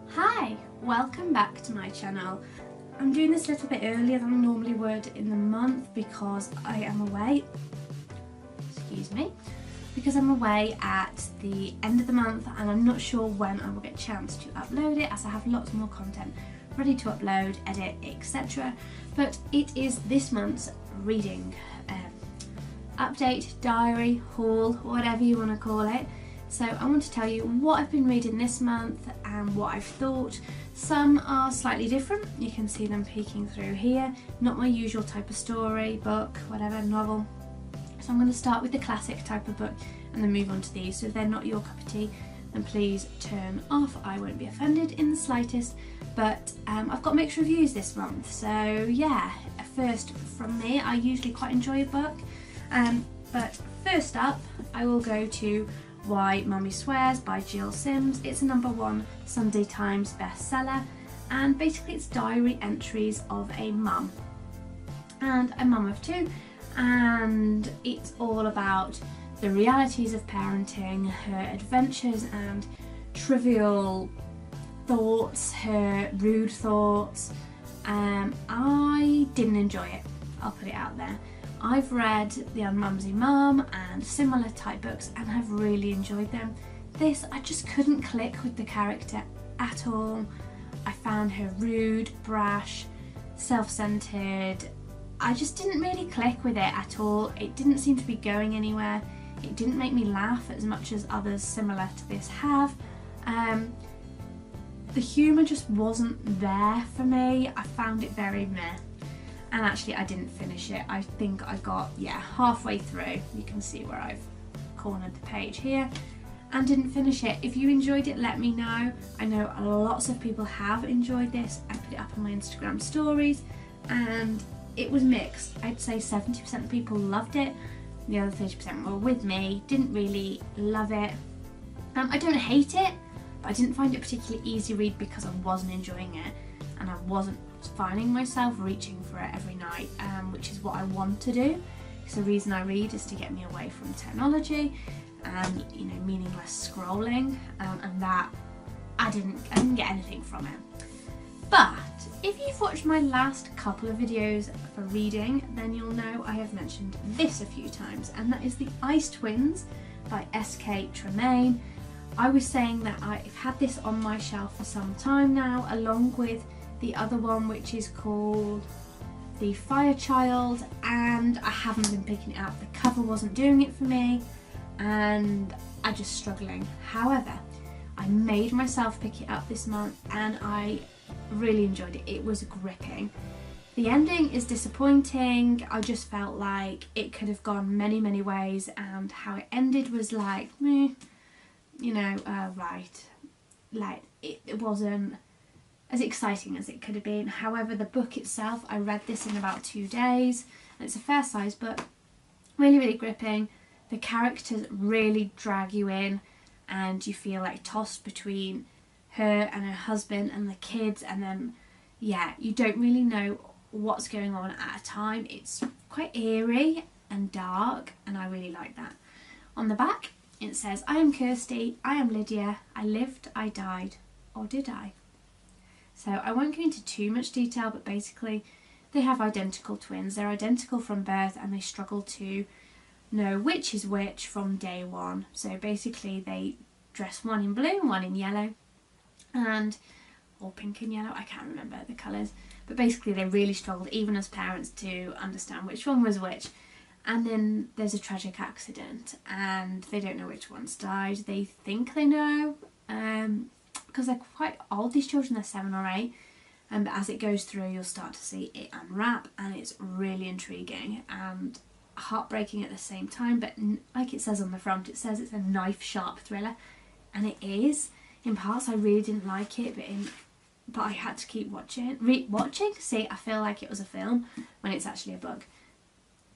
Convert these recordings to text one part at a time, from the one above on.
Hi, welcome back to my channel. I'm doing this a little bit earlier than I normally would in the month because I am away, because I'm away at the end of the month and I'm not sure when I will get a chance to upload it, as I have lots more content ready to upload, edit, etc. But it is this month's reading update, diary, haul, whatever you want to call it. So I want to tell you what I've been reading this month and what I've thought. Some are slightly different, you can see them peeking through here. Not my usual type of story, book, whatever, novel. So I'm going to start with the classic type of book and then move on to these. So if they're not your cup of tea, then please turn off. I won't be offended in the slightest. But I've got mixed reviews this month. So yeah, first from me, I usually quite enjoy a book. But first up, I will go to Why Mummy Swears by Jill Sims. It's a #1 Sunday Times bestseller, and basically it's diary entries of a mum and a mum of two, and it's all about the realities of parenting, her adventures and trivial thoughts, her rude thoughts. I didn't enjoy it, I'll put it out there. I've read The Unmumsy Mum and similar type books and have really enjoyed them. This, I just couldn't click with the character at all. I found her rude, brash, self-centered. I just didn't really click with it at all. It didn't seem to be going anywhere. It didn't make me laugh as much as others similar to this have. The humour just wasn't there for me. I found it very meh. And actually I didn't finish it. I think I got, halfway through. You can see where I've cornered the page here, and didn't finish it. If you enjoyed it, let me know. I know lots of people have enjoyed this. I put it up on my Instagram stories and it was mixed. I'd say 70% of people loved it. The other 30% were with me, didn't really love it. I don't hate it, but I didn't find it a particularly easy read because I wasn't enjoying it and I wasn't finding myself reaching for it every night, which is what I want to do. Because the reason I read is to get me away from technology and meaningless scrolling, and that I didn't get anything from it. But if you've watched my last couple of videos for reading, then you'll know I have mentioned this a few times, and that is The Ice Twins by S.K. Tremaine. I was saying that I've had this on my shelf for some time now, along with the other one, which is called The Fire Child, and I haven't been picking it up. The cover wasn't doing it for me and I'm just struggling. However, I made myself pick it up this month and I really enjoyed it. It was gripping. The ending is disappointing. I just felt like it could have gone many ways, and how it ended was like, right. Like it wasn't as exciting as it could have been. However, the book itself, I read this in about 2 days, and it's a fair size book. Really gripping. The characters really drag you in and you feel like tossed between her and her husband and the kids, and then you don't really know what's going on at a time. It's quite eerie and dark, and I really like that. On the back it says, I am Kirsty, I am Lydia, I lived, I died, or did I? So I won't go into too much detail, but basically they have identical twins. They're identical from birth and they struggle to know which is which from day one. So basically they dress one in blue and one in yellow, or pink and yellow, I can't remember the colours. But basically they really struggled, even as parents, to understand which one was which. And then there's a tragic accident and they don't know which one's died. They think they know, because they're quite old, these children, they're 7 or 8, but as it goes through you'll start to see it unwrap, and it's really intriguing and heartbreaking at the same time. But like it says on the front, it says it's a knife sharp thriller, and it is. In parts I really didn't like it, but I had to keep watching. See, I feel like it was a film when it's actually a book.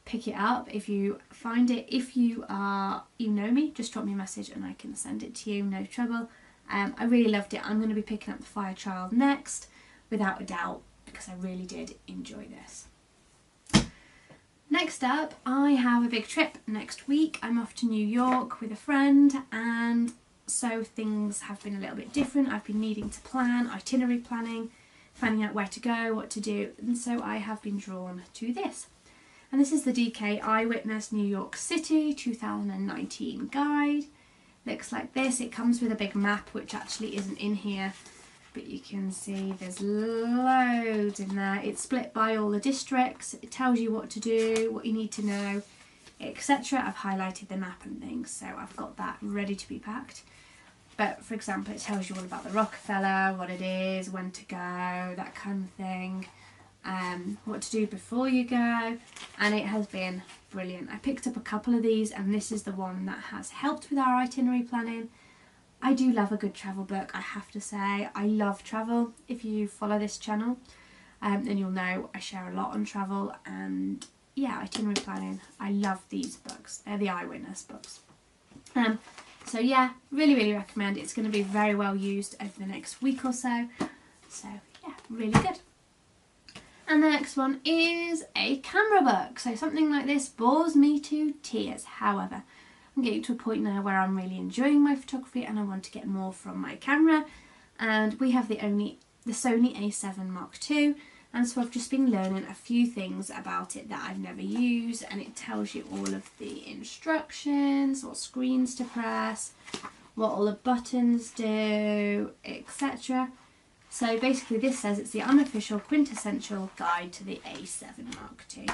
Pick it up if you find it. If you know me, just drop me a message and I can send it to you, no trouble. I really loved it. I'm going to be picking up The Fire Child next, without a doubt, because I really did enjoy this. Next up, I have a big trip next week. I'm off to New York with a friend, and so things have been a little bit different. I've been needing to plan, itinerary planning, finding out where to go, what to do, and so I have been drawn to this. And this is the DK Eyewitness New York City 2019 guide. Looks like this. It comes with a big map, which actually isn't in here, but you can see there's loads in there. It's split by all the districts. It tells you what to do, what you need to know, etc. I've highlighted the map and things, so I've got that ready to be packed. But for example, it tells you all about the Rockefeller, what it is, when to go, that kind of thing, what to do before you go, and it has been brilliant. I picked up a couple of these, and this is the one that has helped with our itinerary planning. I do love a good travel book, I have to say. I love travel. If you follow this channel, then you'll know I share a lot on travel, and yeah, itinerary planning. I love these books. They're the Eyewitness books. So yeah, really recommend. It's going to be very well used over the next week or so. So yeah, really good. And the next one is a camera book. So something like this bores me to tears. However, I'm getting to a point now where I'm really enjoying my photography and I want to get more from my camera. And we have the Sony a7 Mark II. And so I've just been learning a few things about it that I've never used, and it tells you all of the instructions, what screens to press, what all the buttons do, etc. So basically this says it's the unofficial quintessential guide to the A7 Mark II.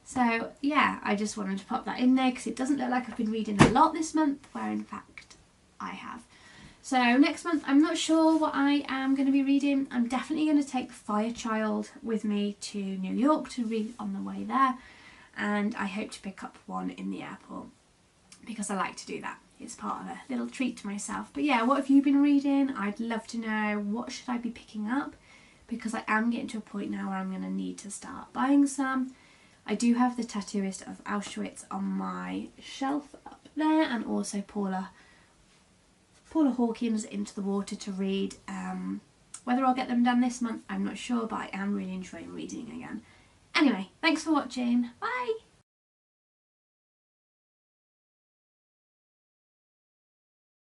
So yeah, I just wanted to pop that in there because it doesn't look like I've been reading a lot this month, where in fact I have. So next month, I'm not sure what I am going to be reading. I'm definitely going to take Firechild with me to New York to read on the way there. And I hope to pick up one in the airport because I like to do that. It's part of a little treat to myself. But yeah, what have you been reading? I'd love to know, what should I be picking up? Because I am getting to a point now where I'm going to need to start buying some. I do have The Tattooist of Auschwitz on my shelf up there, and also Paula Hawkins Into the Water to read. Whether I'll get them done this month, I'm not sure, but I am really enjoying reading again. Anyway, thanks for watching. Bye!